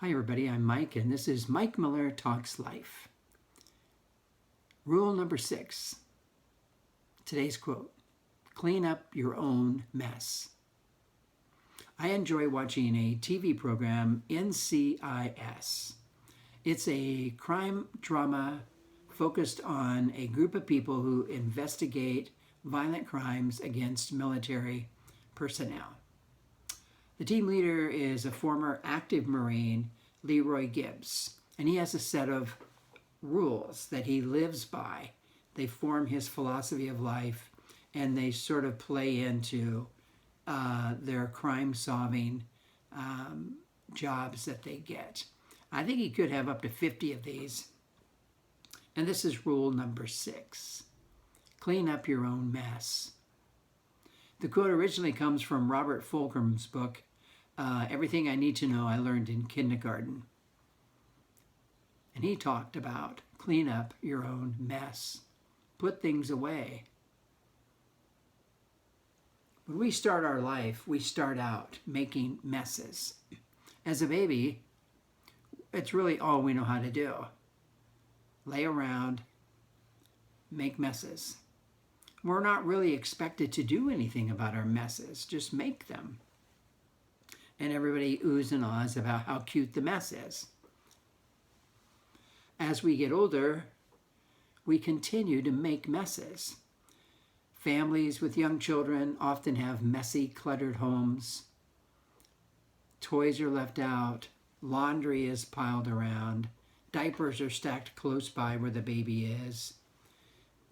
Hi, everybody. I'm Mike, and this is Mike Miller Talks Life. Rule number 6. Today's quote: clean up your own mess. I enjoy watching a TV program, NCIS. It's a crime drama focused on a group of people who investigate violent crimes against military personnel. The team leader is a former active Marine, Leroy Gibbs, and he has a set of rules that he lives by. They form his philosophy of life, and they sort of play into their crime-solving jobs that they get. I think he could have up to 50 of these. And this is rule number 6. Clean up your own mess. The quote originally comes from Robert Fulghum's book, Everything I Need to Know I Learned in Kindergarten. And he talked about clean up your own mess. Put things away. When we start our life, we start out making messes. As a baby, it's really all we know how to do. Lay around, make messes. We're not really expected to do anything about our messes, just make them. And everybody oohs and ahs about how cute the mess is. As we get older, we continue to make messes. Families with young children often have messy, cluttered homes. Toys are left out, laundry is piled around, diapers are stacked close by where the baby is.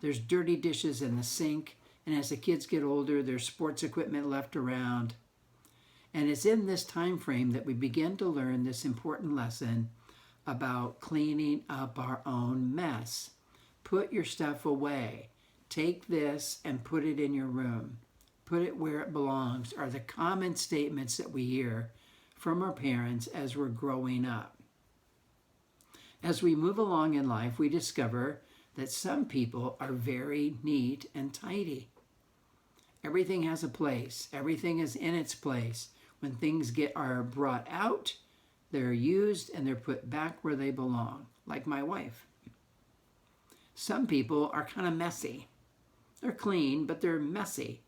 There's dirty dishes in the sink, and as the kids get older, there's sports equipment left around. And it's in this time frame that we begin to learn this important lesson about cleaning up our own mess. Put your stuff away. Take this and put it in your room. Put it where it belongs are the common statements that we hear from our parents as we're growing up. As we move along in life, we discover that some people are very neat and tidy. Everything has a place. Everything is in its place. When things are brought out, they're used and they're put back where they belong, like my wife. Some people are kind of messy. They're clean, but they're messy.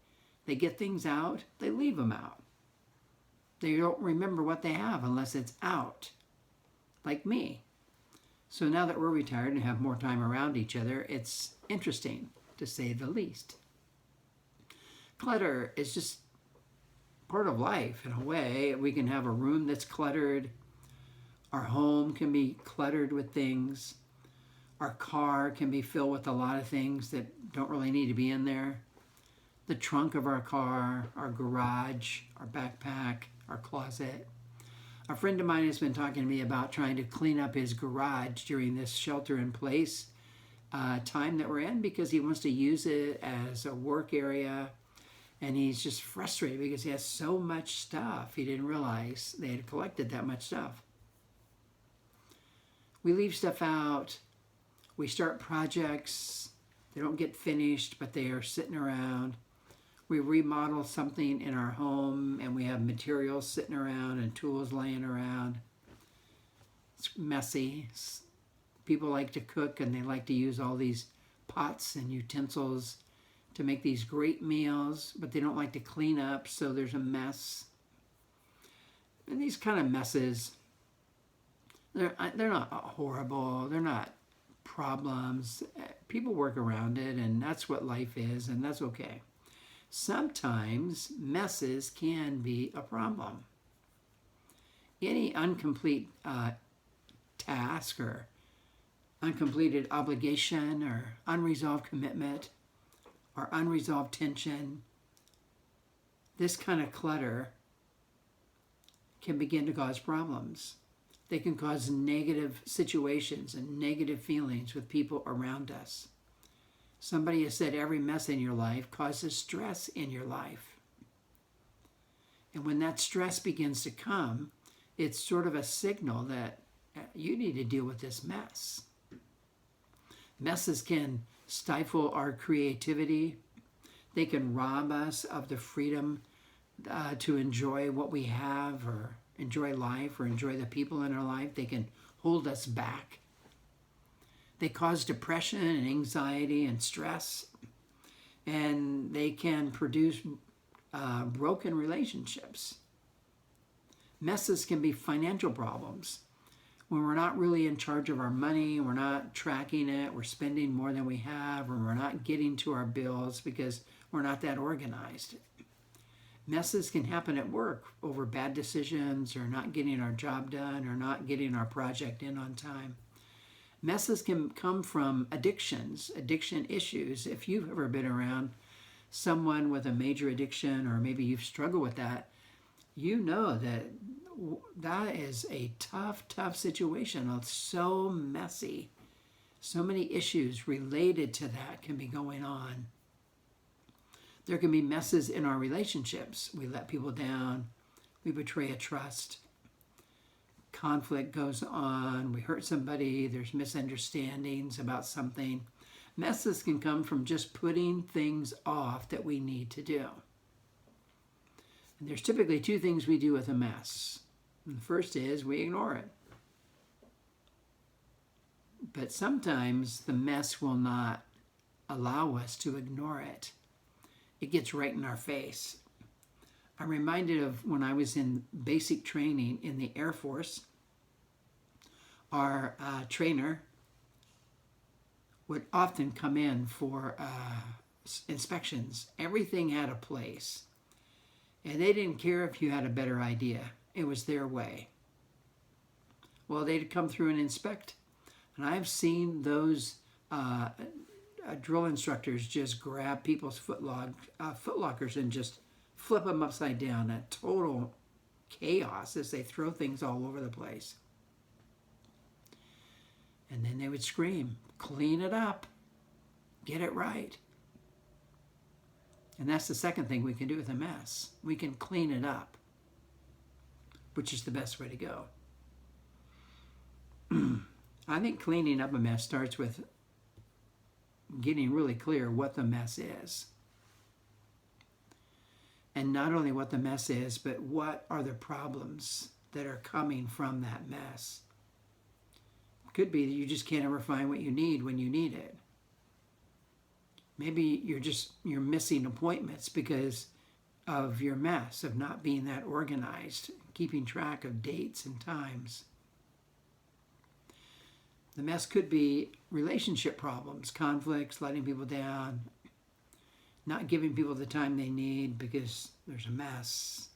They get things out, they leave them out. They don't remember what they have unless it's out, like me. So now that we're retired and have more time around each other, it's interesting, to say the least. Clutter is just part of life in a way. We can have a room that's cluttered. Our home can be cluttered with things. Our car can be filled with a lot of things that don't really need to be in there. The trunk of our car, our garage, our backpack, our closet. A friend of mine has been talking to me about trying to clean up his garage during this shelter-in-place time that we're in because he wants to use it as a work area. And he's just frustrated because he has so much stuff. He didn't realize they had collected that much stuff. We leave stuff out. We start projects. They don't get finished, but they are sitting around. We remodel something in our home, and we have materials sitting around and tools laying around. It's messy. People like to cook, and they like to use all these pots and utensils to make these great meals, but they don't like to clean up, so there's a mess. And these kind of messes, they're not horrible. They're not problems. People work around it, and that's what life is, and that's okay. Sometimes messes can be a problem. Any incomplete task or uncompleted obligation or unresolved commitment or unresolved tension, this kind of clutter can begin to cause problems. They can cause negative situations and negative feelings with people around us. Somebody has said every mess in your life causes stress in your life. And when that stress begins to come, it's sort of a signal that you need to deal with this mess. Messes can stifle our creativity. They can rob us of the freedom to enjoy what we have or enjoy life or enjoy the people in our life. They can hold us back. They cause depression and anxiety and stress, and they can produce broken relationships. Messes can be financial problems. When we're not really in charge of our money, we're not tracking it, we're spending more than we have, or we're not getting to our bills because we're not that organized. Messes can happen at work over bad decisions or not getting our job done or not getting our project in on time. Messes can come from addictions, addiction issues. If you've ever been around someone with a major addiction, or maybe you've struggled with that, you know that that is a tough situation. It's so messy. So many issues related to that can be going on. There can be messes in our relationships. We let people down. We betray a trust. Conflict goes on. We hurt somebody. There's misunderstandings about something. Messes can come from just putting things off that we need to do. And there's typically two things we do with a mess. And the first is we ignore it. But sometimes the mess will not allow us to ignore it. It gets right in our face. I'm reminded of when I was in basic training in the Air Force. Our trainer would often come in for inspections. Everything had a place. And they didn't care if you had a better idea. It was their way. Well, they'd come through and inspect. And I've seen those drill instructors just grab people's footlockers and just flip them upside down. A total chaos as they throw things all over the place. And then they would scream, clean it up, get it right. And that's the second thing we can do with a mess. We can clean it up, which is the best way to go. I think cleaning up a mess starts with getting really clear what the mess is. And not only what the mess is, but what are the problems that are coming from that mess. It could be that you just can't ever find what you need when you need it. Maybe you're missing appointments because of your mess, of not being that organized, keeping track of dates and times. The mess could be relationship problems, conflicts, letting people down, not giving people the time they need because there's a mess.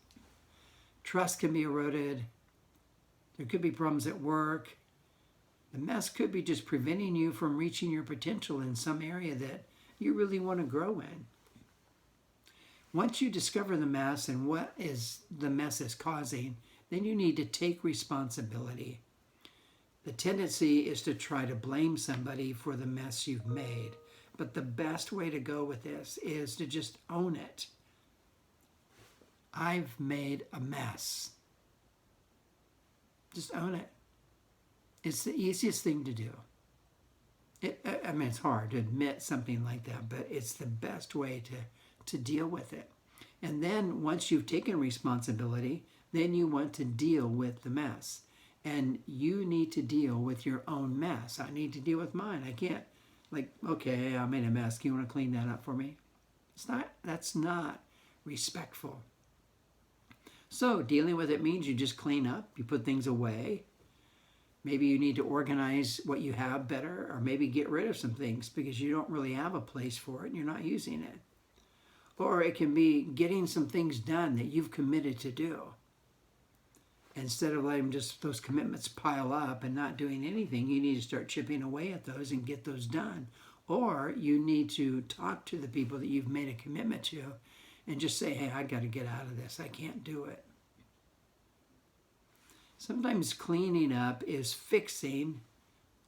Trust can be eroded. There could be problems at work. The mess could be just preventing you from reaching your potential in some area that you really want to grow in. Once you discover the mess and what is the mess is causing, then you need to take responsibility. The tendency is to try to blame somebody for the mess you've made. But the best way to go with this is to just own it. I've made a mess. Just own it. It's the easiest thing to do. It's hard to admit something like that, but it's the best way to deal with it. And then once you've taken responsibility, then you want to deal with the mess. And you need to deal with your own mess. I need to deal with mine. I can't, okay, I made a mess. Can you want to clean that up for me? That's not respectful. So dealing with it means you just clean up, you put things away. Maybe you need to organize what you have better, or maybe get rid of some things because you don't really have a place for it and you're not using it. Or it can be getting some things done that you've committed to do. Instead of letting just those commitments pile up and not doing anything, you need to start chipping away at those and get those done. Or you need to talk to the people that you've made a commitment to and just say, hey, I got to get out of this. I can't do it. Sometimes cleaning up is fixing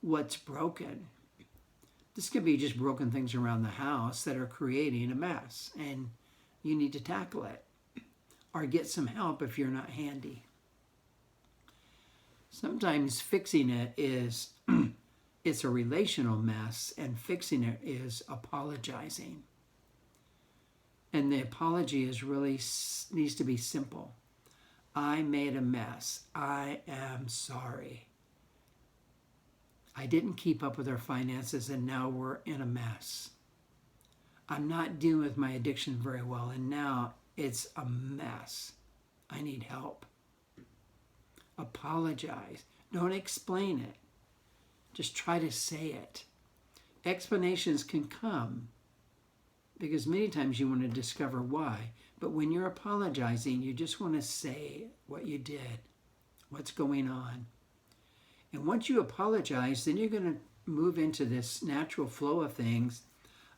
what's broken. This could be just broken things around the house that are creating a mess, and you need to tackle it or get some help if you're not handy. Sometimes fixing it is it's a relational mess, and fixing it is apologizing. And the apology is really needs to be simple. I made a mess. I am sorry. I didn't keep up with our finances and now we're in a mess. I'm not dealing with my addiction very well and now it's a mess. I need help. Apologize. Don't explain it. Just try to say it. Explanations can come because many times you want to discover why. But when you're apologizing, you just want to say what you did, what's going on. And once you apologize, then you're going to move into this natural flow of things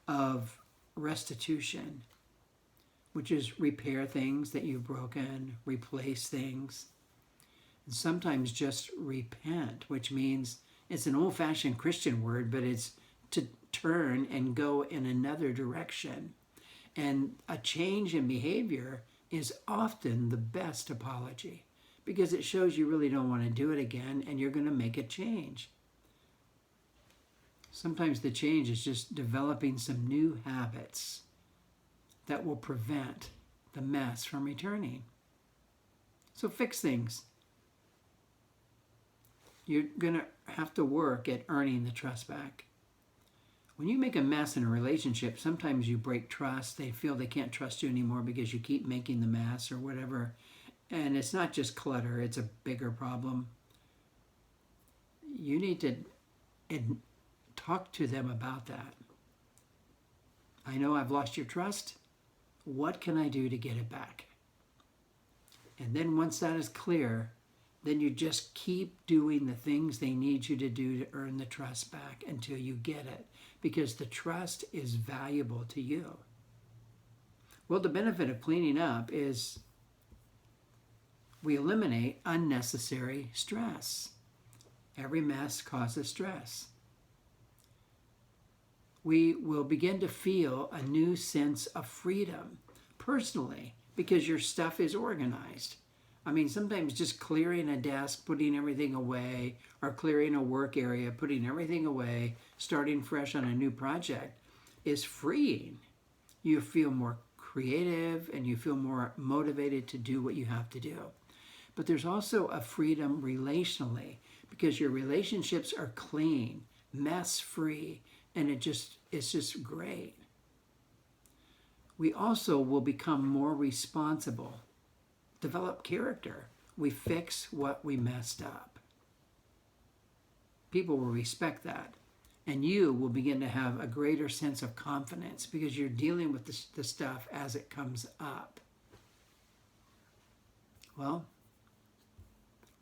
of restitution, which is repair things that you've broken, replace things. And sometimes just repent, which means it's an old-fashioned Christian word, but it's to turn and go in another direction. And a change in behavior is often the best apology because it shows you really don't want to do it again and you're going to make a change. Sometimes the change is just developing some new habits that will prevent the mess from returning. So fix things. You're going to have to work at earning the trust back. When you make a mess in a relationship, sometimes you break trust. They feel they can't trust you anymore because you keep making the mess or whatever. And it's not just clutter, it's a bigger problem. You need to talk to them about that. I know I've lost your trust. What can I do to get it back? And then once that is clear, then you just keep doing the things they need you to do to earn the trust back until you get it, because the trust is valuable to you. Well, the benefit of cleaning up is we eliminate unnecessary stress. Every mess causes stress. We will begin to feel a new sense of freedom personally because your stuff is organized. I mean, sometimes just clearing a desk, putting everything away, or clearing a work area, putting everything away, starting fresh on a new project is freeing. You feel more creative and you feel more motivated to do what you have to do. But there's also a freedom relationally because your relationships are clean, mess-free, and it's just great. We also will become more responsible, develop character. We fix what we messed up. People will respect that. And you will begin to have a greater sense of confidence because you're dealing with the stuff as it comes up. Well,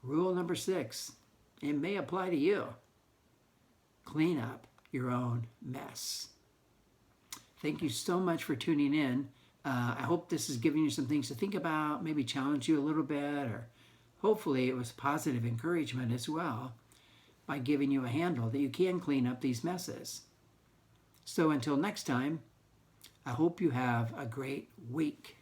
rule number 6, it may apply to you. Clean up your own mess. Thank you so much for tuning in. I hope this is giving you some things to think about, maybe challenge you a little bit, or hopefully it was positive encouragement as well by giving you a handle that you can clean up these messes. So until next time, I hope you have a great week.